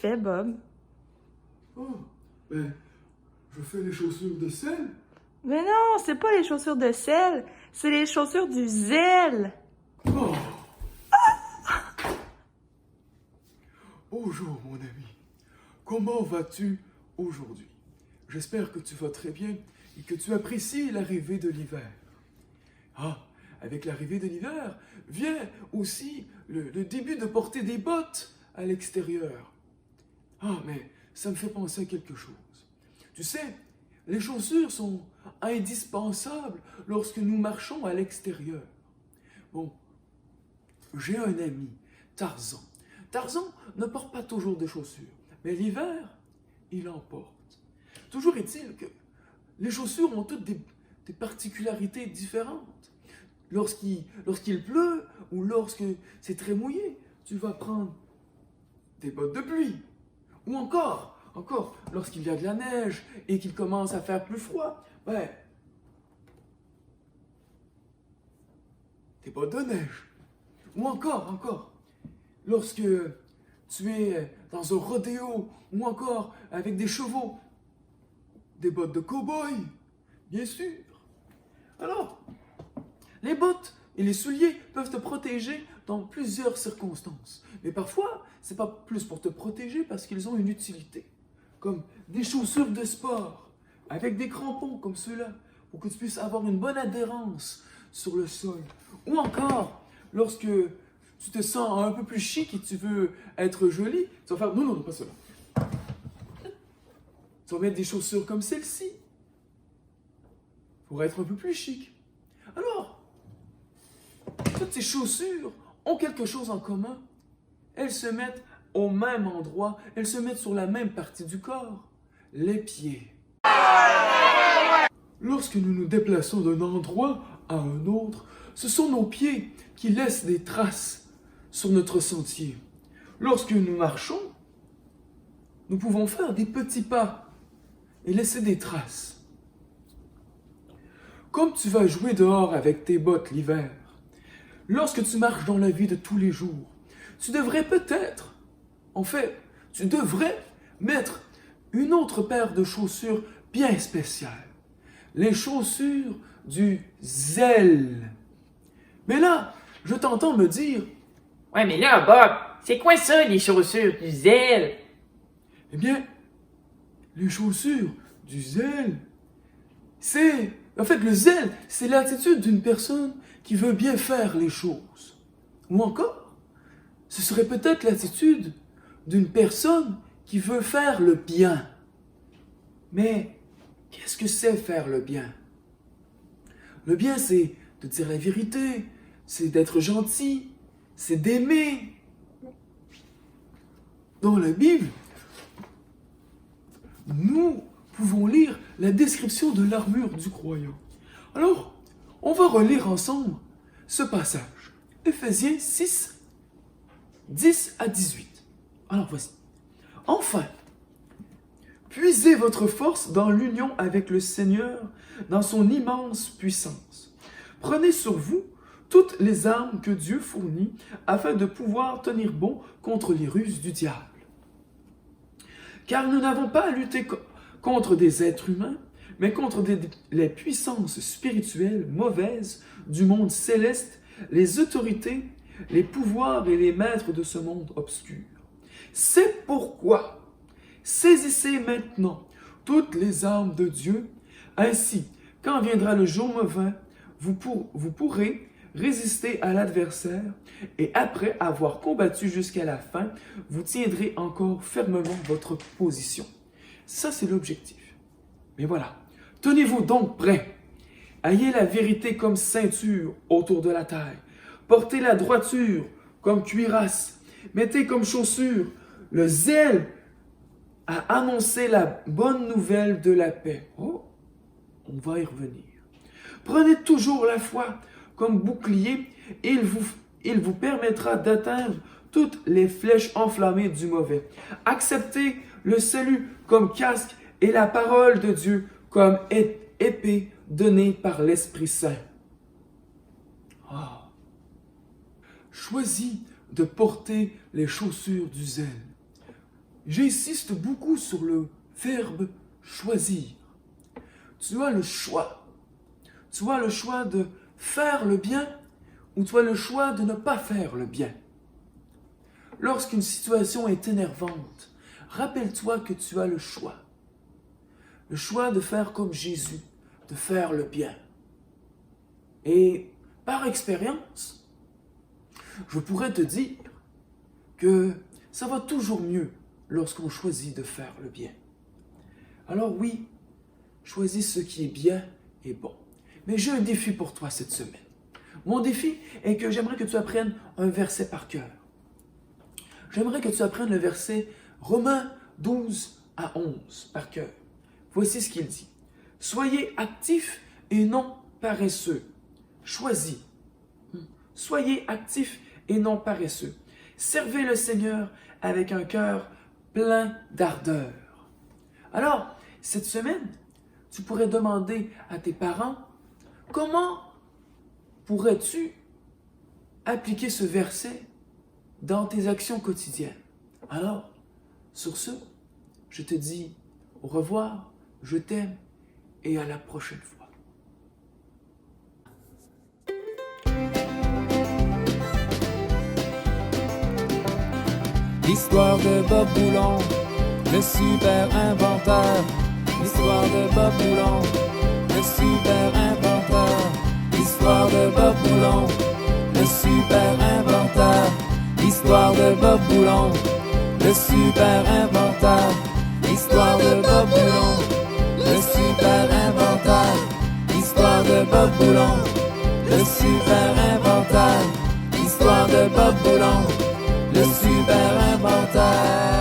fais, Bob? Oh, ben, je fais les chaussures de sel. Mais non, c'est pas les chaussures de sel, c'est les chaussures du zèle. Oh. Bonjour, mon ami. Comment vas-tu aujourd'hui? J'espère que tu vas très bien et que tu apprécies l'arrivée de l'hiver. Ah, avec l'arrivée de l'hiver vient aussi le début de porter des bottes à l'extérieur. Ah, mais ça me fait penser à quelque chose. Tu sais, les chaussures sont indispensables lorsque nous marchons à l'extérieur. Bon, j'ai un ami, Tarzan. Tarzan ne porte pas toujours de chaussures, mais l'hiver, il en porte. Toujours est-il que les chaussures ont toutes des particularités différentes. Lorsqu'il pleut ou lorsque c'est très mouillé, tu vas prendre des bottes de pluie. Ou encore, lorsqu'il y a de la neige et qu'il commence à faire plus froid, ouais, des bottes de neige. Ou encore, lorsque tu es dans un rodéo ou encore avec des chevaux, des bottes de cow-boy, bien sûr. Alors, les bottes et les souliers peuvent te protéger dans plusieurs circonstances. Mais parfois, c'est pas plus pour te protéger parce qu'ils ont une utilité. Comme des chaussures de sport, avec des crampons comme ceux-là, pour que tu puisses avoir une bonne adhérence sur le sol. Ou encore, lorsque tu te sens un peu plus chic et tu veux être joli, tu vas faire, non, pas cela. Tu vas mettre des chaussures comme celle-ci, pour être un peu plus chic. Alors, toutes ces chaussures ont quelque chose en commun. Elles se mettent au même endroit, elles se mettent sur la même partie du corps, les pieds. Lorsque nous nous déplaçons d'un endroit à un autre, ce sont nos pieds qui laissent des traces sur notre sentier. Lorsque nous marchons, nous pouvons faire des petits pas et laisser des traces. Comme tu vas jouer dehors avec tes bottes l'hiver, lorsque tu marches dans la vie de tous les jours, tu devrais peut-être, tu devrais mettre une autre paire de chaussures bien spéciales. Les chaussures du zèle. Mais là, je t'entends me dire, Ouais, mais là, Bob, c'est quoi ça, les chaussures du zèle? eh bien, les chaussures du zèle, c'est... En fait, le zèle, c'est l'attitude d'une personne qui veut bien faire les choses. Ou encore, ce serait peut-être l'attitude d'une personne qui veut faire le bien. Mais qu'est-ce que c'est faire le bien? Le bien, c'est de dire la vérité, c'est d'être gentil, c'est d'aimer. Dans la Bible, nous pouvons lire la description de l'armure du croyant. Alors, on va relire ensemble ce passage. Éphésiens 6, 10 à 18. Alors voici. Enfin, puisez votre force dans l'union avec le Seigneur, dans son immense puissance. Prenez sur vous toutes les armes que Dieu fournit afin de pouvoir tenir bon contre les ruses du diable. Car nous n'avons pas à lutter contre des êtres humains, mais contre les puissances spirituelles mauvaises du monde céleste, les autorités, les pouvoirs et les maîtres de ce monde obscur. C'est pourquoi saisissez maintenant toutes les armes de Dieu, ainsi, quand viendra le jour mauvais, vous pourrez résister à l'adversaire, et après avoir combattu jusqu'à la fin, vous tiendrez encore fermement votre position. Ça, c'est l'objectif. Mais voilà, tenez-vous donc prêts. Ayez la vérité comme ceinture autour de la taille. Portez la droiture comme cuirasse. Mettez comme chaussure le zèle à annoncer la bonne nouvelle de la paix. Oh, on va y revenir. Prenez toujours la foi comme bouclier et il vous permettra d'atteindre toutes les flèches enflammées du mauvais. Acceptez le salut comme casque et la parole de Dieu comme épée donnée par l'Esprit Saint. Ah. Choisis de porter les chaussures du zèle. J'insiste beaucoup sur le verbe choisir. Tu as le choix. Tu as le choix de faire le bien ou tu as le choix de ne pas faire le bien. Lorsqu'une situation est énervante, rappelle-toi que tu as le choix. Le choix de faire comme Jésus, de faire le bien. Et par expérience, je pourrais te dire que ça va toujours mieux lorsqu'on choisit de faire le bien. Alors oui, choisis ce qui est bien et bon. Mais j'ai un défi pour toi cette semaine. Mon défi est que j'aimerais que tu apprennes un verset par cœur. J'aimerais que tu apprennes le verset Romains 12 à 11 par cœur. Voici ce qu'il dit. Soyez actifs et non paresseux. Choisis. Soyez actifs et non paresseux. Servez le Seigneur avec un cœur plein d'ardeur. Alors, cette semaine, tu pourrais demander à tes parents, comment pourrais-tu appliquer ce verset dans tes actions quotidiennes? Alors, sur ce, je te dis au revoir, je t'aime et à la prochaine fois. L'histoire de Bob Boulon, le super inventeur. L'histoire de Bob Boulon, le super inventeur. L'histoire de Bob Boulon, le super inventeur. L'histoire de Bob Boulon, le super inventeur. L'histoire de Bob Boulon, le super inventeur. L'histoire de Bob Boulon, le super inventeur. L'histoire de Bob Boulon, le super inventeur.